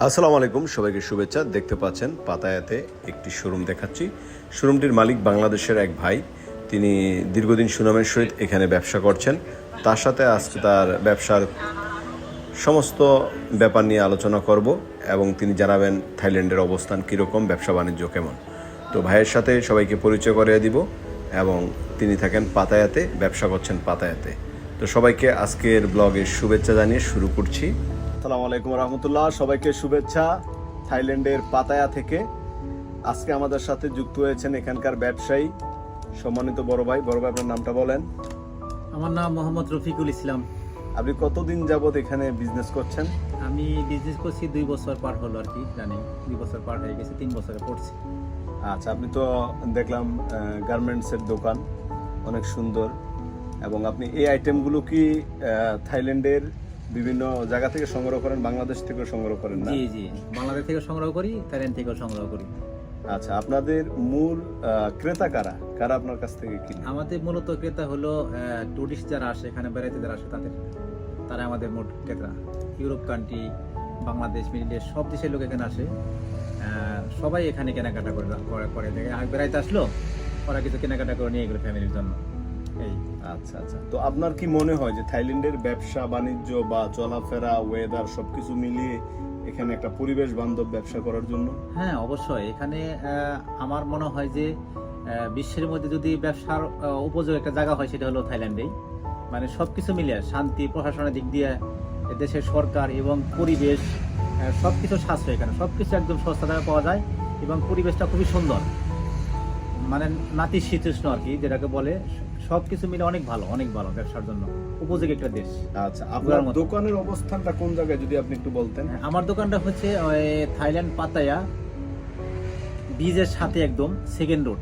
আসসালামু আলাইকুম, সবাইকে শুভেচ্ছা। দেখতে পাচ্ছেন পাতায়াতে একটি শোরুম দেখাচ্ছি। শোরুমটির মালিক বাংলাদেশের এক ভাই। তিনি দীর্ঘদিন সুনামের সহিত এখানে ব্যবসা করছেন। তার সাথে আজকে তার ব্যবসার সমস্ত ব্যাপার নিয়ে আলোচনা করব এবং তিনি জানাবেন থাইল্যান্ডের অবস্থান কীরকম, ব্যবসা বাণিজ্য কেমন। তো ভাইয়ের সাথে সবাইকে পরিচয় করিয়ে দিব এবং তিনি থাকেন পাতায়াতে, ব্যবসা করছেন পাতায়াতে। তো সবাইকে আজকের ব্লগের শুভেচ্ছা জানিয়ে শুরু করছি। আসসালামু আলাইকুম রহমতুল্লাহ, সবাইকে শুভেচ্ছা থাইল্যান্ডের পাতায়া থেকে। আজকে আমাদের সাথে যুক্ত হয়েছেন এখানকার ব্যবসায়ী, সম্মানিত বড় ভাই। আপনার নামটা বলেন। আমার নাম মোহাম্মদ রফিকুল ইসলাম। আপনি কতদিন যাবত এখানে বিজনেস করছেন? আমি বিজনেস করছি 2 বছর পার হলো আর কি, জানি 2 বছর পার হয়ে গেছে, 3 বছরে পড়ছি। আচ্ছা, আপনি তো দেখলাম গার্মেন্টসের দোকান, অনেক সুন্দর। এবং আপনি এই আইটেমগুলো কি থাইল্যান্ডের বিভিন্ন জায়গা থেকে সংগ্রহ করেন, বাংলাদেশ থেকে সংগ্রহ করেন? না, জি জি, বাংলাদেশ থেকে সংগ্রহ করি, থাইল্যান্ড থেকেও সংগ্রহ করি। আচ্ছা, আপনাদের মূল ক্রেতা কারা কারা আপনার কাছ থেকে কিনে? আমাদের মূলত ক্রেতা হলো টুরিস্ট যারা আসে, এখানে বেড়াতে যারা আসে তারা আমাদের মোট ক্রেতা। Europe country, Bangladesh, middle east সব দেশের লোক এখানে আসে। সবাই এখানে কেনাকাটা করে বেড়াইতে আসলো, ওরা কিছু কেনাকাটা করে নিয়ে গেলো ফ্যামিলির জন্য। এই আচ্ছা আচ্ছা, তো আপনার কি মনে হয় যে থাইল্যান্ডের ব্যবসা বাণিজ্য বা চলাফেরা, ওয়েদার সবকিছু মিলিয়ে এখানে একটা পরিবেশ বান্ধব ব্যবসা করার জন্য? হ্যাঁ, অবশ্যই। এখানে আমার মনে হয় যে বিশ্বের মধ্যে যদি ব্যবসার উপযোগী একটা জায়গা হয় সেটা হলো থাইল্যান্ডেই। মানে সবকিছু মিলিয়ে শান্তি, প্রশাসনের দিক দিয়ে, দেশের সরকার এবং পরিবেশ, সবকিছু সাশ্রয়। এখানে সবকিছু একদম সস্তা দামে পাওয়া যায় এবং পরিবেশটা খুবই সুন্দর, মানে নাতিশীতোষ্ণ আর কি যেটাকে বলে। সবকিছু মিলে অনেক ভালো, অনেক ভালো, ব্যবসার জন্য উপযোগী একটা দেশ। আচ্ছা, আপনার দোকানের অবস্থানটা কোন জায়গায় যদি আপনি একটু বলতেন? আমার দোকানটা হচ্ছে থাইল্যান্ড পাতায়া বীজের সাথে একদম second road,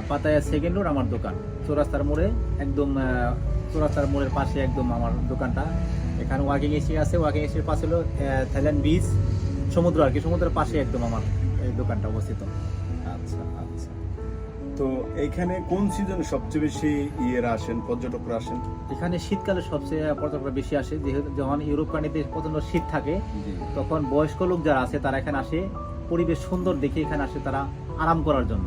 Pattaya second road আমার দোকান। চৌরাস্তার মোড়ে একদম, চৌরাস্তার মোড়ের পাশে একদম আমার দোকানটা। এখানে ওয়াকিং এসি আছে, ওয়াকিং এসির পাশে হলো থাইল্যান্ড বীজ, সমুদ্র আর কি, সমুদ্রের পাশে একদম আমার এই দোকানটা অবস্থিত। আচ্ছা আচ্ছা, তো এইখানে কোন সিজনে সবচেয়ে বেশি আসেন, পর্যটকরা আসেন? এখানে শীতকালে সবচেয়ে পর্যটকরা বেশি আসে, যেহেতু যখন ইউরোপ কান্ট্রিতে প্রচন্ড শীত থাকে তখন বয়স্ক লোক যারা আছে তারা এখানে আসে, পরিবেশ সুন্দর দেখে এখানে আসে তারা আরাম করার জন্য।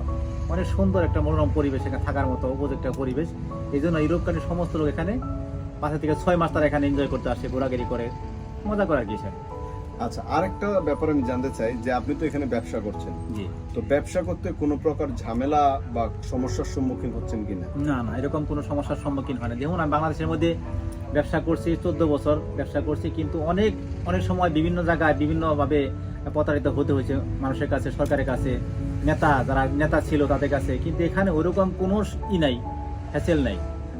অনেক সুন্দর একটা মনোরম পরিবেশ, এখানে থাকার মতো উপযুক্ত পরিবেশ। এই জন্য ইউরোপ কান্ট্রির সমস্ত লোক এখানে 5 থেকে 6 মাস তারা এখানে এনজয় করতে আসে, ঘোরাঘুরি করে, মজা করে আর কি স্যার। আচ্ছা, আরেকটা ব্যাপার আমি জানতে চাই যে আপনি তো এখানে ব্যবসা করছেন, জি, তো ব্যবসা করতে কোনো প্রকার ঝামেলা বা সমস্যার সম্মুখীন হচ্ছেন কিনা? না না, এরকম কোনো সমস্যার সম্মুখীন হয় না। যেমন আমি বাংলাদেশের মধ্যে ব্যবসা করছি, 14 বছর ব্যবসা করছি, কিন্তু অনেক অনেক সময় বিভিন্ন জায়গায় বিভিন্নভাবে প্রতারিত হতে হয়েছে মানুষের কাছে, সরকারের কাছে, যারা নেতা ছিল তাদের কাছে। কিন্তু এখানে ওইরকম কোনো নাই, হ্যাসেল নাই।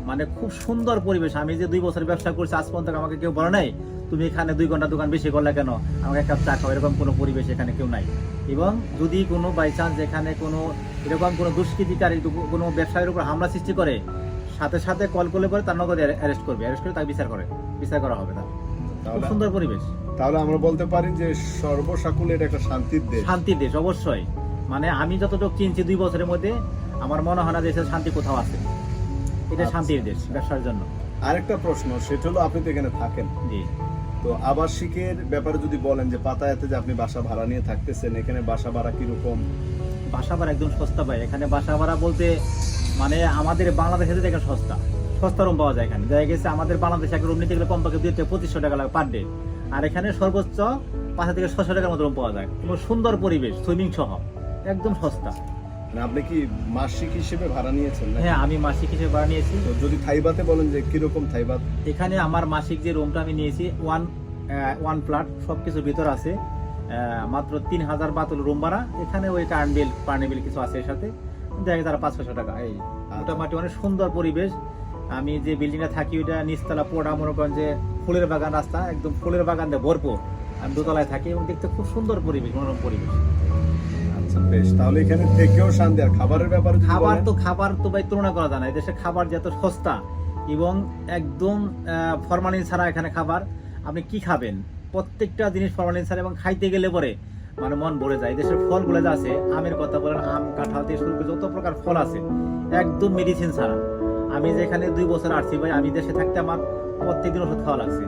মানে খুব সুন্দর পরিবেশ। আমি যে 2 বছর ব্যবসা করছি, আজ পর্যন্ত আমাকে কেউ বলে নাই তুমি এখানে 2 ঘন্টা দোকান বেশি করলে কেন, আমাকে 1 কাপ চা খাও, এরকম কোনো পরিবেশ এখানে কেউ নাই। এবং যদি কোনো বাই চান্স এখানে কোনো এরকম কোনো দুষ্কৃতিকারী কোনো ব্যবসায়ীর উপর হামলা সৃষ্টি করে, সাথে সাথে কল করলে পরে তার নগদ অ্যারেস্ট করে তাকে বিচার করা হবে। খুব সুন্দর পরিবেশ। তাহলে আমরা বলতে পারি যে সর্বসাকুল্যে এটা একটা শান্তির দেশ। অবশ্যই। মানে আমি যতটুকু চিনছি 2 বছরের মধ্যে, আমার মনে হয় না দেশের শান্তি কোথাও আছে। এটা শান্তির দেশ ব্যবসার জন্য। আরেকটা প্রশ্ন, সেটা হলো আপনি তো এখানে থাকেন, জি, তো আবাসিকের ব্যাপারে যদি বলেন যে পাতায়াতে যে আপনি বাসা ভাড়া নিয়ে থাকতেছেন, এখানে বাসা ভাড়া কিরকম? বাসা ভাড়া একদম সস্তা পাই এখানে। বাসা ভাড়া বলতে মানে আমাদের বাংলাদেশে থেকে সস্তা রুম পাওয়া যায় এখানে। দেখা গেছে আমাদের বাংলাদেশে একটা রুম নিতে গেলে কমপক্ষে 2 থেকে 2500 টাকা লাগে পার ডে, আর এখানে সর্বোচ্চ 5 থেকে 600 টাকার মতো রুম পাওয়া যায়। এবং সুন্দর পরিবেশ, সুইমিং সহ, একদম সস্তা। মানে আপনি কি মাসিক হিসেবে ভাড়া নিয়েছেন? হ্যাঁ, আমি মাসিক হিসেবে ভাড়া নিয়েছি। তো যদি থাইবাতে বলেন যে কিরকম থাইবাত? এখানে আমার মাসিক যে রুমটা আমি নিয়েছি, ওয়ান ফ্ল্যাট, সবকিছু ভিতর আছে, মাত্র 3000 বাত রুম ভাড়া। এখানে ওই কারেন্ট বিল, পানি বিল কিছু আছে এর সাথে, দেখে তারা 500 টাকা। এই মোটামুটি অনেক সুন্দর পরিবেশ। আমি যে বিল্ডিংটা থাকি ওইটা নিচতলা পোড়া, মনে করেন যে ফুলের বাগান রাস্তা, একদম ফুলের বাগান দিয়ে ভরপুর। আমি দোতলায় থাকি এবং দেখতে খুব সুন্দর পরিবেশ, মনোরম পরিবেশ। আচ্ছা বেশ, তাহলে এখানে থেকেও শান্তি। আর খাবারের ব্যাপারে খাবার তো ভাই তুলনা করা যায় না। এদেশে খাবার যত সস্তা এবং একদম ফরমালিন ছাড়া এখানে খাবার। আপনি কি খাবেন, প্রত্যেকটা জিনিস ফরমালিন ছাড়া, এবং খাইতে গেলে পরে মানে মন ভরে যায়। দেশের ফলগুলো যা আছে, আমের কথা বলেন, আম, কাঁঠাল থেকে শুরু করে যত প্রকার ফল আছে একদম মেডিসিন ছাড়া। আমি যেখানে 2 বছর আসছি ভাই, আমি দেশে থাকতে আমার প্রত্যেকদিন ওষুধ খাওয়া লাগছে।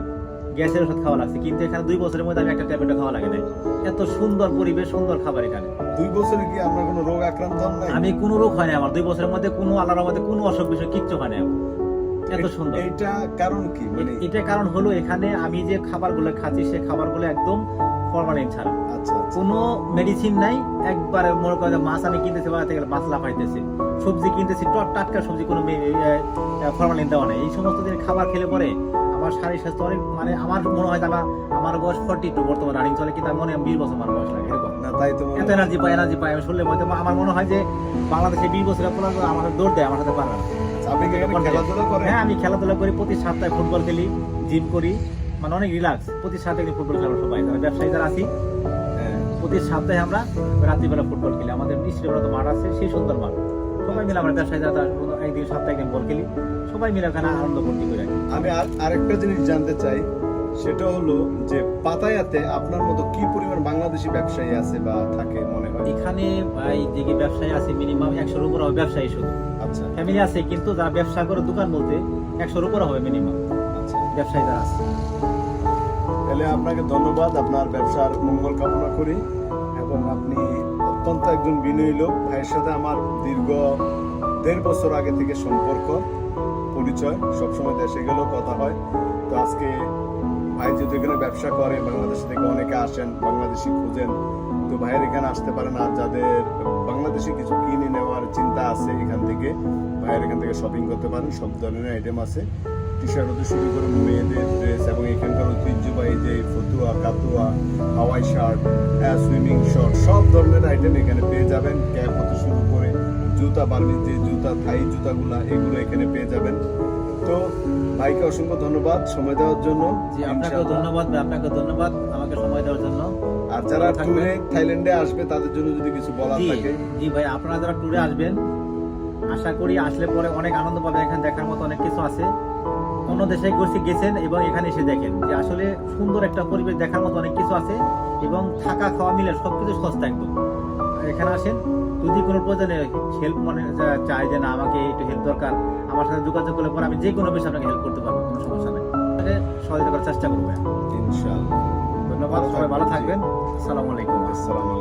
গ্যাসের ওষুধ খাওয়া লাগছে, কিন্তু এখানে 2 বছরের মধ্যে আমি একটা ট্যাবলেট খাওয়া লাগে নাই। এত সুন্দর পরিবেশ, সুন্দর খাবার এখানে। 2 বছরে কি আপনার কোনো রোগ আক্রান্ত হন নাই? আমি কোনো রোগ হয় না আমার 2 বছরের মধ্যে, কোনো আল্লাহর মধ্যে কোনো অসুখ বিসুখ কিচ্ছু হয় না আমার। এত সুন্দর। এটা কারণ কি? মানে এটা কারণ হলো এখানে আমি যে খাবারগুলো খাচ্ছি সে খাবারগুলো একদম ফরমালিন ছাড়া, আচ্ছা আচ্ছা। কোনো মেডিসিন নাই। একবারে মনে করেন যে মাছ আমি কিনতেছি বাজার থেকে, মাছ লাফাইতেছে, সবজি কিনতেছি টাটকা সবজি, কোনো ফরমালিন দেওয়া নেই। এই সমস্ত দিন খাবার খেলে পরে আমার শারীরিক স্বাস্থ্য অনেক, মানে আমার মনে হয় যে আমার বয়স 42 বর্তমান রানিং চলে, কিন্তু আমার মনে হয় 20 বছর আমার বয়স লাগে এরকম। না তাই তো এত এনার্জি পাই আমি শুনলে মধ্যে আমার মনে হয় যে বাংলাদেশে 20 বছরের পর আমার সাথে দৌড় দেয়, আমার সাথে পারে না। আপনি কি এখানে খেলাধুলা করেন? হ্যাঁ, আমি খেলাধুলা করি, প্রতি সপ্তাহে ফুটবল খেলি, জিম করি, মানে অনেক রিল্যাক্স। প্রতি সপ্তাহে ফুটবল খেলা সবাই যারা ব্যবসায়ী যারা আছি, হ্যাঁ। প্রতি সপ্তাহে আমরা রাত্রিবেলা ফুটবল খেলি। আমাদের স্টেডিয়ামে মাঠ আছে, সেই সুন্দর মাঠ। সবাই মিলে আমরা ব্যবসায়ী যারা একদিন সপ্তাহে একদিন বল খেলি, সবাই মিলে ওখানে আনন্দ ফুর্তি করে। আমি আরেকটা জিনিস জানতে চাই, সেটা হলো যে পাতায়াতে আপনার মতো কি পরিমাণ বাংলাদেশি ব্যবসায়ী আছে বা থাকে মনে হয়? এখানে ভাই যে ব্যবসায়ী আছে মিনিমাম 100-এর উপর হবে ব্যবসায়ী, শুধু আচ্ছা ফ্যামিলি আছে, কিন্তু যারা ব্যবসা করে দোকান বলতে 100-এর উপর হবে মিনিমাম আচ্ছা। ব্যবসায়ী যারা আছে। তাহলে আপনাকে ধন্যবাদ, আপনার ব্যবসার মঙ্গল কামনা করি। এবং আপনি অত্যন্ত একজন বিনয়ী লোক। ভাইয়ের সাথে আমার দীর্ঘ 1.5 বছর আগে থেকে সম্পর্ক, পরিচয়, সবসময় দেশে গেলেও কথা হয়। তো আজকে ভাই যেহেতু এখানে ব্যবসা করে, বাংলাদেশ থেকে অনেকে আসেন, বাংলাদেশি খুঁজেন, তো ভাইয়ের এখানে আসতে পারেন। আর যাদের বাংলাদেশি কিছু কিনে নেওয়ার চিন্তা আছে, এখান থেকে ভাইয়ের এখান থেকে শপিং করতে পারেন। সব ধরনের আইটেম আছে, টি শার্ট হতে শুরু করে মেয়েদের ড্রেস, এবং এখানকার ঐতিহ্যবাহী যে ফতুয়া, কাতুয়া, হাওয়াই শার্ট, সুইমিং শর্ট, সব ধরনের আইটেম এখানে পেয়ে যাবেন। ক্যাপ হতে শুরু করে জুতা, বার্মিজ যে জুতা, থাই জুতাগুলা, এগুলো এখানে পেয়ে যাবেন। তো ভাইকে অসংখ্য ধন্যবাদ সময় দেওয়ার জন্য। জি, আপনাকেও ধন্যবাদ, আমাকে সময় দেওয়ার জন্য। আর যারা ট্যুরে থাইল্যান্ডে আসবে তাদের জন্য যদি কিছু বলার থাকে? জি ভাই, আপনারা যারা ট্যুরে আসবেন, আশা করি আসলে পরে অনেক আনন্দ পাবেন। এখানে দেখার মতো অনেক কিছু আছে। অন্য দেশে গেছেন এবং এখানে এসে দেখেন যে আসলে সুন্দর একটা পরিবেশ, দেখার মতো অনেক কিছু আছে, এবং থাকা খাওয়া মিলে সবকিছু সস্তা একদম। এখানে আসেন, যদি কোনো প্রয়োজনে হেল্প মনে চাই যে না আমাকে একটু হেল্প দরকার, আমার সাথে যোগাযোগ করলে পরে আমি যে কোনো বিষয়ে আপনাকে হেল্প করতে পারবো, কোনো সমস্যা নেই। সহযোগিতা করার চেষ্টা করবো। ইনশাআল্লাহ। ধন্যবাদ, সবাই ভালো থাকবেন। আসসালামু আলাইকুম। আসসালামু আলাইকুম।